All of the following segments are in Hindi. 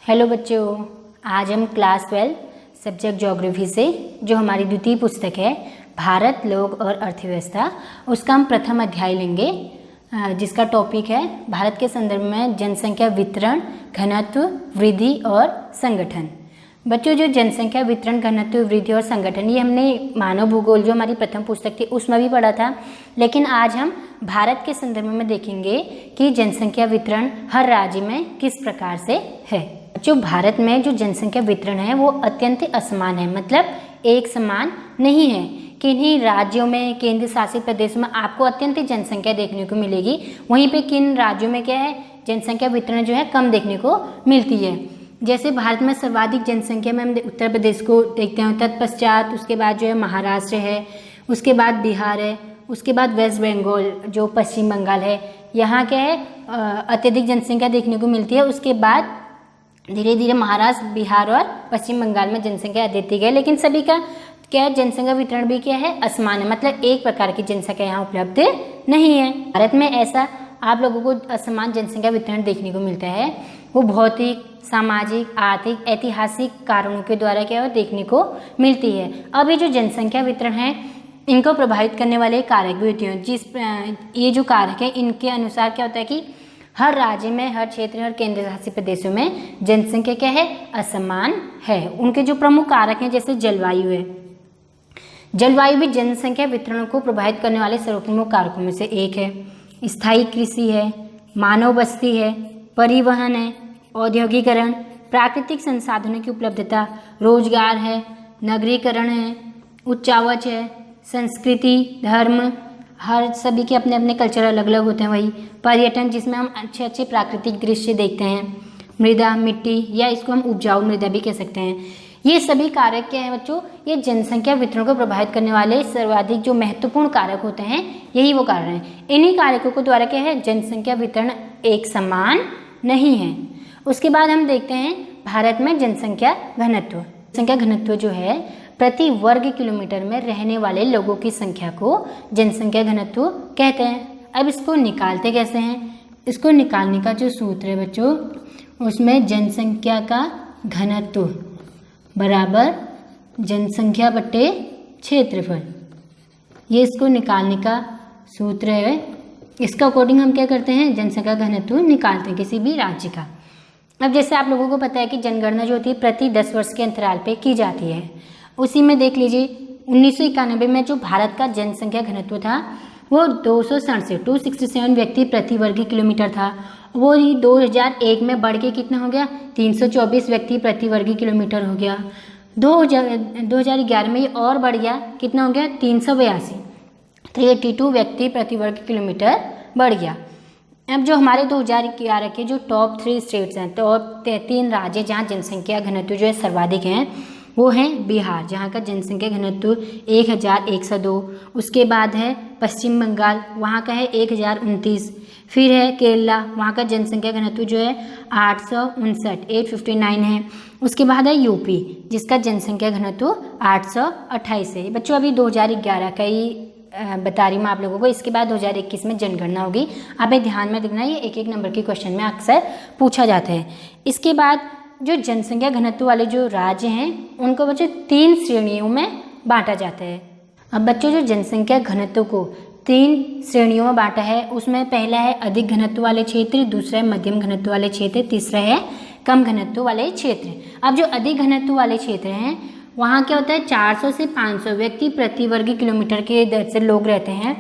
हेलो बच्चों, आज हम क्लास 12 सब्जेक्ट ज्योग्राफी से जो हमारी द्वितीय पुस्तक है भारत, लोग और अर्थव्यवस्था, उसका हम प्रथम अध्याय लेंगे जिसका टॉपिक है भारत के संदर्भ में जनसंख्या वितरण, घनत्व, वृद्धि और संगठन। बच्चों, जो जनसंख्या वितरण, घनत्व, वृद्धि और संगठन, ये हमने मानव भूगोल जो हमारी प्रथम पुस्तक थी उसमें भी पढ़ा था, लेकिन आज हम भारत के संदर्भ में देखेंगे कि जनसंख्या वितरण हर राज्य में किस प्रकार से है। जो भारत में जो जनसंख्या वितरण है वो अत्यंत असमान है, मतलब एक समान नहीं है। किन्हीं राज्यों में, केंद्र शासित प्रदेशों में आपको अत्यंत जनसंख्या देखने को मिलेगी, वहीं पे किन राज्यों में क्या है, जनसंख्या वितरण जो है कम देखने को मिलती है। जैसे भारत में सर्वाधिक जनसंख्या में हम उत्तर प्रदेश को देखते हैं, तत्पश्चात उसके बाद जो है महाराष्ट्र है, उसके बाद बिहार है, उसके बाद वेस्ट बंगाल जो पश्चिम बंगाल है, यहाँ क्या है अत्यधिक जनसंख्या देखने को मिलती है। उसके बाद धीरे धीरे महाराष्ट्र, बिहार और पश्चिम बंगाल में जनसंख्या देती गई, लेकिन सभी का क्या है, जनसंख्या वितरण भी क्या है, असमान है, मतलब एक प्रकार की जनसंख्या यहाँ उपलब्ध नहीं है। भारत में ऐसा आप लोगों को असमान जनसंख्या वितरण देखने को मिलता है, वो भौतिक, सामाजिक, आर्थिक, ऐतिहासिक कारणों के द्वारा क्या है देखने को मिलती है। अब ये जो जनसंख्या वितरण है इनको प्रभावित करने वाले कारक भी होते हैं। ये जो कारक है इनके अनुसार क्या होता है कि हर राज्य में, हर क्षेत्र, हर केंद्र शासित प्रदेशों में जनसंख्या क्या है, असमान है। उनके जो प्रमुख कारक हैं जैसे जलवायु है, जलवायु भी जनसंख्या वितरण को प्रभावित करने वाले सर्वप्रमुख कारकों में से एक है। स्थायी कृषि है, मानव बस्ती है, परिवहन है, औद्योगिकरण, प्राकृतिक संसाधनों की उपलब्धता, रोजगार है, नगरीकरण है, उच्चावच है, संस्कृति, धर्म, हर सभी के अपने अपने कल्चर अलग अलग होते हैं। वही पर्यटन जिसमें हम अच्छे अच्छे प्राकृतिक दृश्य देखते हैं, मृदा, मिट्टी, या इसको हम उपजाऊ मृदा भी कह सकते हैं। ये सभी कारक क्या है बच्चों, ये जनसंख्या वितरण को प्रभावित करने वाले सर्वाधिक जो महत्वपूर्ण कारक होते हैं, यही वो कारण हैं। इन्हीं कारकों के द्वारा क्या है, जनसंख्या वितरण एक समान नहीं है। उसके बाद हम देखते हैं भारत में जनसंख्या घनत्व। जनसंख्या घनत्व जो है प्रति वर्ग किलोमीटर में रहने वाले लोगों की संख्या को जनसंख्या घनत्व कहते हैं। अब इसको निकालते कैसे हैं, इसको निकालने का जो सूत्र है बच्चों, उसमें जनसंख्या का घनत्व बराबर जनसंख्या बटे क्षेत्रफल, ये इसको निकालने का सूत्र है। इसका अकॉर्डिंग हम क्या करते हैं, जनसंख्या घनत्व निकालते हैं किसी भी राज्य का। अब जैसे आप लोगों को पता है कि जनगणना जो होती है प्रति 10 वर्ष के अंतराल पे की जाती है, उसी में देख लीजिए 1991 में जो भारत का जनसंख्या घनत्व था वो 267 व्यक्ति प्रति वर्ग किलोमीटर था। वो 2001 में बढ़ के कितना हो गया, 324 व्यक्ति प्रति वर्ग किलोमीटर हो गया। 2011 में ये और बढ़ गया, कितना हो गया, 382 व्यक्ति प्रति वर्ग किलोमीटर बढ़ गया। अब जो हमारे 2011 के जो टॉप 3 स्टेट्स हैं, टॉप 3 राज्य जहाँ जनसंख्या घनत्व जो है सर्वाधिक हैं, वो हैं बिहार जहाँ का जनसंख्या घनत्व 1102, उसके बाद है पश्चिम बंगाल, वहाँ का है 1029, फिर है केरला, वहाँ का जनसंख्या घनत्व जो है 859 है। उसके बाद है यूपी जिसका जनसंख्या घनत्व 828 है। बच्चों अभी 2011 का ही बता रही हूँ मैं आप लोगों को, इसके बाद 2021 में जनगणना होगी। आप ध्यान में देखना, ये एक एक नंबर के क्वेश्चन में अक्सर पूछा जाता है। इसके बाद जो जनसंख्या घनत्व वाले जो राज्य हैं उनको बच्चों 3 श्रेणियों में बांटा जाता है। अब बच्चों जो जनसंख्या घनत्व को 3 श्रेणियों में बांटा है, उसमें पहला है अधिक घनत्व वाले क्षेत्र, दूसरा है मध्यम घनत्व वाले क्षेत्र, तीसरा है कम घनत्व वाले क्षेत्र। अब जो अधिक घनत्व वाले क्षेत्र हैं वहाँ क्या होता है, 400 से 500 व्यक्ति प्रति वर्ग किलोमीटर के दर से लोग रहते हैं।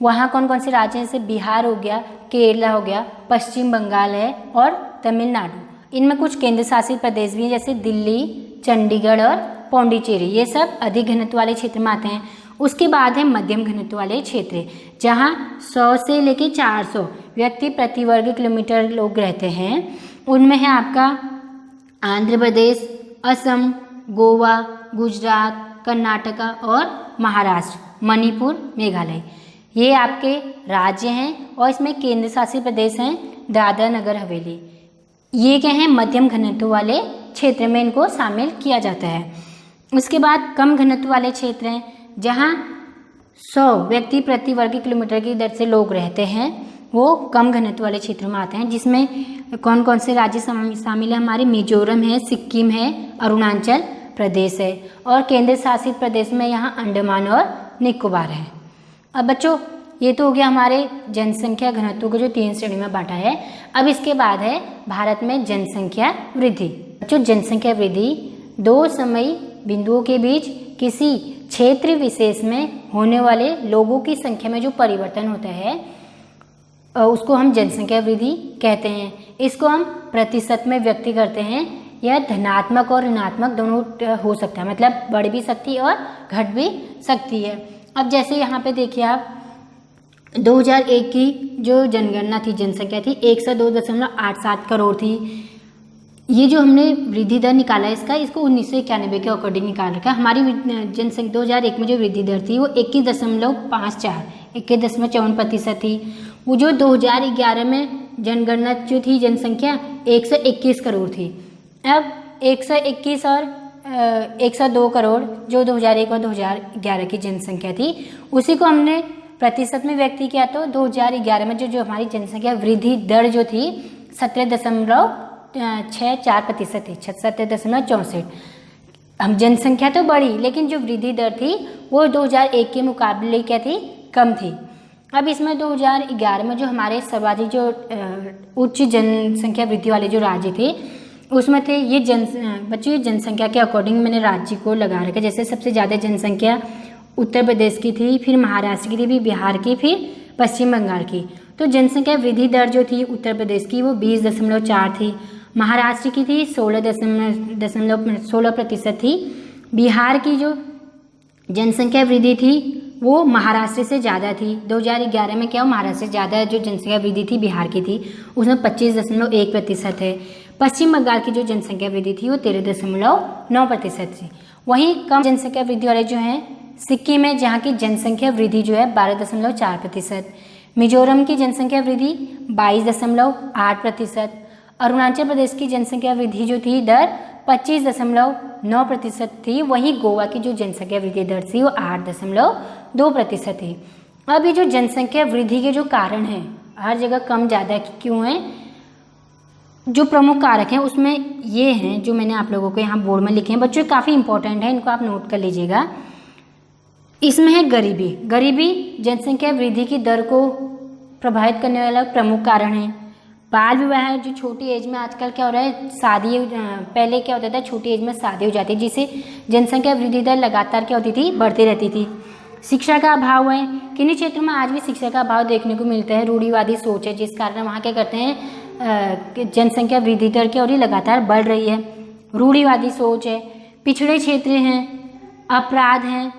वहाँ कौन कौन से राज्य हैं, जैसे बिहार हो गया, केरला हो गया, पश्चिम बंगाल है और तमिलनाडु। इनमें कुछ केंद्र शासित प्रदेश भी हैं जैसे दिल्ली, चंडीगढ़ और पौंडीचेरी, ये सब अधिक घनत्व वाले क्षेत्र में आते हैं। उसके बाद है मध्यम घनत्व वाले क्षेत्र जहाँ 100 से लेकर 400 व्यक्ति प्रति वर्ग किलोमीटर लोग रहते हैं। उनमें है आपका आंध्र प्रदेश, असम, गोवा, गुजरात, कर्नाटका और महाराष्ट्र, मणिपुर, मेघालय, ये आपके राज्य हैं। और इसमें केंद्र शासित प्रदेश हैं दादरा नगर हवेली। ये क्या हैं, मध्यम घनत्व वाले क्षेत्र में इनको शामिल किया जाता है। उसके बाद कम घनत्व वाले क्षेत्र हैं जहाँ 100 व्यक्ति प्रति वर्ग किलोमीटर की दर से लोग रहते हैं, वो कम घनत्व वाले क्षेत्रों में आते हैं, जिसमें कौन कौन से राज्य शामिल है हमारे? मिजोरम है, सिक्किम है, अरुणाचल प्रदेश है, और केंद्र शासित प्रदेश में यहाँ अंडमान और निकोबार है। अब बच्चों ये तो हो गया हमारे जनसंख्या घनत्व को जो 3 श्रेणी में बांटा है। अब इसके बाद है भारत में जनसंख्या वृद्धि। बच्चों जनसंख्या वृद्धि 2 समय बिंदुओं के बीच किसी क्षेत्र विशेष में होने वाले लोगों की संख्या में जो परिवर्तन होता है उसको हम जनसंख्या वृद्धि कहते हैं। इसको हम प्रतिशत में व्यक्त करते हैं। यह धनात्मक और ऋणात्मक दोनों हो सकता है, मतलब बढ़ भी सकती है और घट भी सकती है। अब जैसे यहाँ पे देखिए आप 2001 की जो जनगणना थी, जनसंख्या थी 102.87 करोड़ थी। ये जो हमने वृद्धि दर निकाला है इसको 1991 के अकॉर्डिंग निकाल रखा है। हमारी जनसंख्या 2001 में जो वृद्धि दर थी वो 21.54% थी। वो जो 2011 में जनगणना जो थी जनसंख्या 121 करोड़ थी। अब 121 और 102 करोड़ जो 2001 और 2011 की जनसंख्या थी उसी को हमने प्रतिशत में व्यक्त किया, तो 2011 में जो हमारी जनसंख्या वृद्धि दर जो थी 17.64% थी, 17.64। हम जनसंख्या तो बढ़ी लेकिन जो वृद्धि दर थी वो 2001 के मुकाबले क्या थी? कम थी। अब इसमें 2011 में जो हमारे सर्वाधिक जो उच्च जनसंख्या वृद्धि वाले जो राज्य थे उसमें थे ये बच्चों ये जनसंख्या के अकॉर्डिंग मैंने राज्य को लगा रखा। जैसे सबसे ज़्यादा जनसंख्या उत्तर प्रदेश की थी, फिर महाराष्ट्र की थी, फिर बिहार की, फिर पश्चिम बंगाल की। तो जनसंख्या वृद्धि दर जो थी उत्तर प्रदेश की वो 20.4 थी, महाराष्ट्र की थी 16% थी, बिहार की जो जनसंख्या वृद्धि थी वो महाराष्ट्र से ज़्यादा थी। 2011 में क्या हो, महाराष्ट्र से ज़्यादा जो जनसंख्या वृद्धि थी बिहार की थी, उसमें 25.1% है। पश्चिम बंगाल की जो जनसंख्या वृद्धि थी वो 13.9% थी। वहीं कम जनसंख्या वृद्धि वाले जो हैं सिक्किम है, जहाँ की जनसंख्या वृद्धि जो है 12.4%, मिजोरम की जनसंख्या वृद्धि 22.8%, अरुणाचल प्रदेश की जनसंख्या वृद्धि जो थी दर 25.9% थी। वहीं गोवा की जो जनसंख्या वृद्धि दर थी वो 8.2% थी। अब ये जो जनसंख्या वृद्धि के जो कारण हैं हर जगह कम ज़्यादा क्यों हैं, जो प्रमुख कारक हैं उसमें ये हैं जो मैंने आप लोगों को यहाँ बोर्ड में लिखे हैं। बच्चों काफ़ी इंपॉर्टेंट है, इनको आप नोट कर लीजिएगा। इसमें है गरीबी। गरीबी जनसंख्या वृद्धि की दर को प्रभावित करने वाला प्रमुख कारण है। बाल विवाह जो छोटी एज में आजकल क्या हो रहा है, शादी पहले क्या होता था छोटी एज में शादी हो जाती जिससे जनसंख्या वृद्धि दर लगातार क्या होती थी, बढ़ती रहती थी। शिक्षा का अभाव है, किन्हीं क्षेत्रों में आज भी शिक्षा का अभाव देखने को मिलता है। रूढ़िवादी सोच है जिस कारण वहाँ क्या करते हैं जनसंख्या वृद्धि दर क्या हो रही लगातार बढ़ रही है, रूढ़िवादी सोच है। पिछड़े क्षेत्र हैं, अपराध हैं,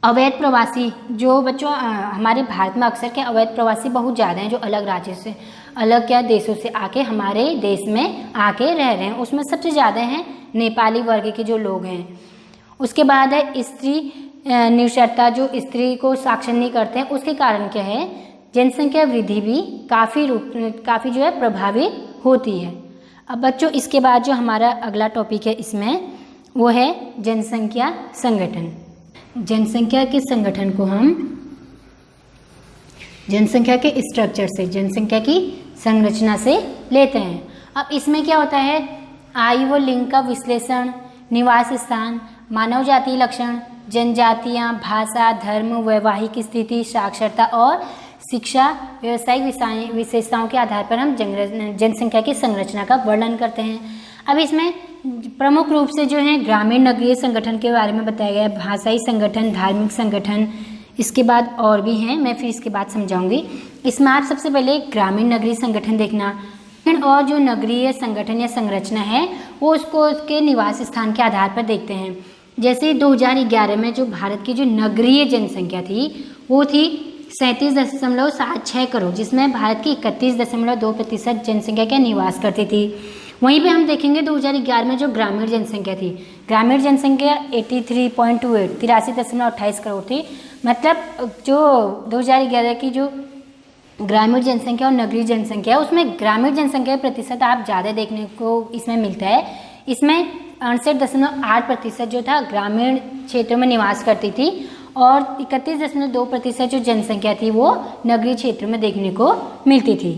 अवैध प्रवासी जो बच्चों हमारे भारत में अक्सर क्या अवैध प्रवासी बहुत ज़्यादा हैं जो अलग राज्य से अलग क्या देशों से आके हमारे देश में आके रह रहे हैं। उसमें सबसे ज़्यादा हैं नेपाली वर्ग के जो लोग हैं। उसके बाद है स्त्री निरक्षरता, जो स्त्री को साक्षर नहीं करते हैं, उसके कारण क्या है जनसंख्या वृद्धि भी काफ़ी जो है प्रभावित होती है। अब बच्चों इसके बाद जो हमारा अगला टॉपिक है इसमें वो है जनसंख्या संगठन। जनसंख्या के संगठन को हम जनसंख्या के स्ट्रक्चर से, जनसंख्या की संरचना से लेते हैं। अब इसमें क्या होता है, आयु व लिंग का विश्लेषण, निवास स्थान, मानव जातीय लक्षण, जनजातियाँ, भाषा, धर्म, वैवाहिक स्थिति, साक्षरता और शिक्षा, व्यावसायिक विशेषताओं के आधार पर हम जनसंख्या की संरचना का वर्णन करते हैं। अब इसमें प्रमुख रूप से जो है ग्रामीण नगरीय संगठन के बारे में बताया गया है, भाषाई संगठन, धार्मिक संगठन, इसके बाद और भी हैं, मैं फिर इसके बाद समझाऊंगी। इसमें आप सबसे पहले ग्रामीण नगरीय संगठन देखना, और जो नगरीय संगठन या संरचना है वो उसके निवास स्थान के आधार पर देखते हैं। जैसे 2011 में जो भारत की जो नगरीय जनसंख्या थी वो थी 37.76 करोड़, जिसमें भारत की 31.2% जनसंख्या का निवास करती थी। वहीं पे हम देखेंगे 2011 में जो ग्रामीण जनसंख्या थी, ग्रामीण जनसंख्या 83.28 करोड़ थी। मतलब जो 2011 की जो ग्रामीण जनसंख्या और नगरीय जनसंख्या है उसमें ग्रामीण जनसंख्या प्रतिशत आप ज़्यादा देखने को इसमें मिलता है। इसमें 68.8% जो था ग्रामीण क्षेत्रों में निवास करती थी और 31.2% जो जनसंख्या थी वो नगरीय क्षेत्र में देखने को मिलती थी।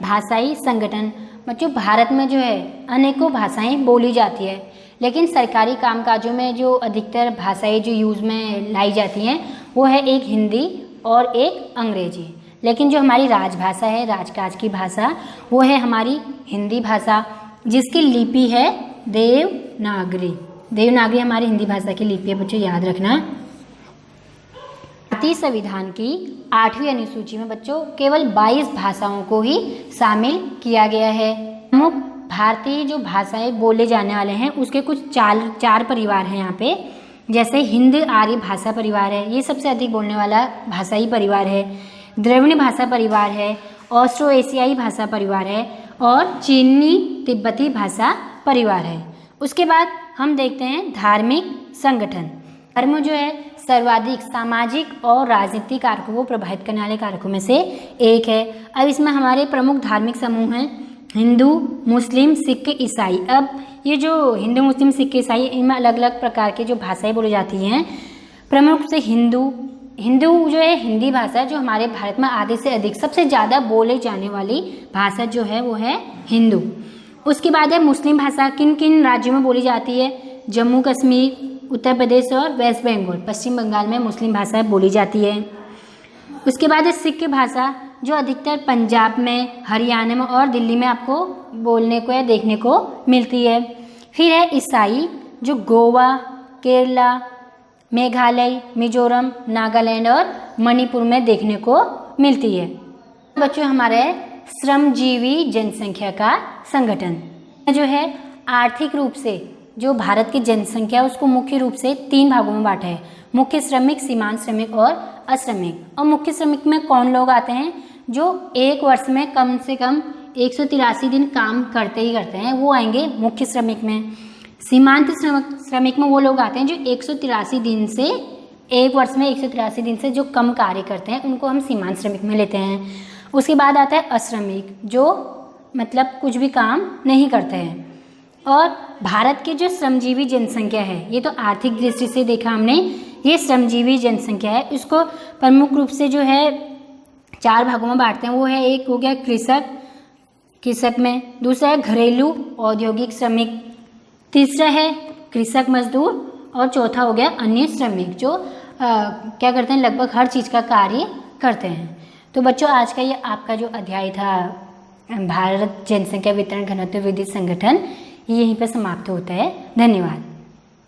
भाषाई संगठन, बच्चों भारत में जो है अनेकों भाषाएं बोली जाती है, लेकिन सरकारी कामकाजों में जो अधिकतर भाषाएं जो यूज़ में लाई जाती हैं वो है एक हिंदी और एक अंग्रेजी। लेकिन जो हमारी राजभाषा है, राजकाज की भाषा, वो है हमारी हिंदी भाषा, जिसकी लिपि है देवनागरी। देवनागरी हमारी हिंदी भाषा की लिपि है बच्चों, याद रखना। भारतीय संविधान की 8वीं अनुसूची में बच्चों केवल 22 भाषाओं को ही शामिल किया गया है। प्रमुख भारतीय जो भाषाएं बोले जाने वाले हैं उसके कुछ चार परिवार हैं यहाँ पे, जैसे हिंद आर्य भाषा परिवार है, ये सबसे अधिक बोलने वाला भाषाई परिवार है। द्रविड़ भाषा परिवार है, ऑस्ट्रो एशियाई भाषा परिवार है और चीनी तिब्बती भाषा परिवार है। उसके बाद हम देखते हैं धार्मिक संगठन। धर्म जो है सर्वाधिक सामाजिक और राजनीतिक कारकों को प्रभावित करने वाले कारकों में से एक है। अब इसमें हमारे प्रमुख धार्मिक समूह हैं हिंदू, मुस्लिम, सिख, ईसाई। अब ये जो हिंदू, मुस्लिम, सिख, ईसाई, इनमें अलग अलग प्रकार की जो भाषाएं बोली जाती हैं। प्रमुख रूप से हिंदू जो है हिंदी भाषा, जो हमारे भारत में आधे से अधिक सबसे ज़्यादा बोले जाने वाली भाषा जो है वो है हिंदू। उसके बाद है मुस्लिम भाषा। किन किन राज्यों में बोली जाती है? जम्मू कश्मीर, उत्तर प्रदेश और वेस्ट बंगाल, पश्चिम बंगाल में मुस्लिम भाषा बोली जाती है। उसके बाद है सिख भाषा, जो अधिकतर पंजाब में, हरियाणा में और दिल्ली में आपको बोलने को या देखने को मिलती है। फिर है ईसाई, जो गोवा, केरला, मेघालय, मिजोरम, नागालैंड और मणिपुर में देखने को मिलती है। बच्चों हमारे श्रमजीवी जनसंख्या का संगठन जो है आर्थिक रूप से जो भारत की जनसंख्या उसको मुख्य रूप से 3 भागों में बांटा है, मुख्य श्रमिक, सीमांत श्रमिक और अश्रमिक। और मुख्य श्रमिक में कौन लोग आते हैं? जो एक वर्ष में कम से कम 183 दिन काम करते ही करते हैं, वो आएंगे मुख्य श्रमिक में। सीमांत श्रमिक में वो लोग आते हैं जो 183 दिन से, एक वर्ष में 183 दिन से जो कम कार्य करते हैं, उनको हम सीमांत श्रमिक में लेते हैं। उसके बाद आता है अश्रमिक, जो मतलब कुछ भी काम नहीं करते हैं। और भारत की जो श्रमजीवी जनसंख्या है, ये तो आर्थिक दृष्टि से देखा हमने, ये श्रमजीवी जनसंख्या है, इसको प्रमुख रूप से जो है 4 भागों में बांटते हैं। वो है, एक हो गया कृषक में, दूसरा है घरेलू औद्योगिक श्रमिक, तीसरा है कृषक मजदूर और चौथा हो गया अन्य श्रमिक, जो क्या करते हैं, लगभग हर चीज़ का कार्य करते हैं। तो बच्चों आज का ये आपका जो अध्याय था भारत जनसंख्या वितरण घनत्व विधि संगठन, ये यहीं पर समाप्त होता है। धन्यवाद।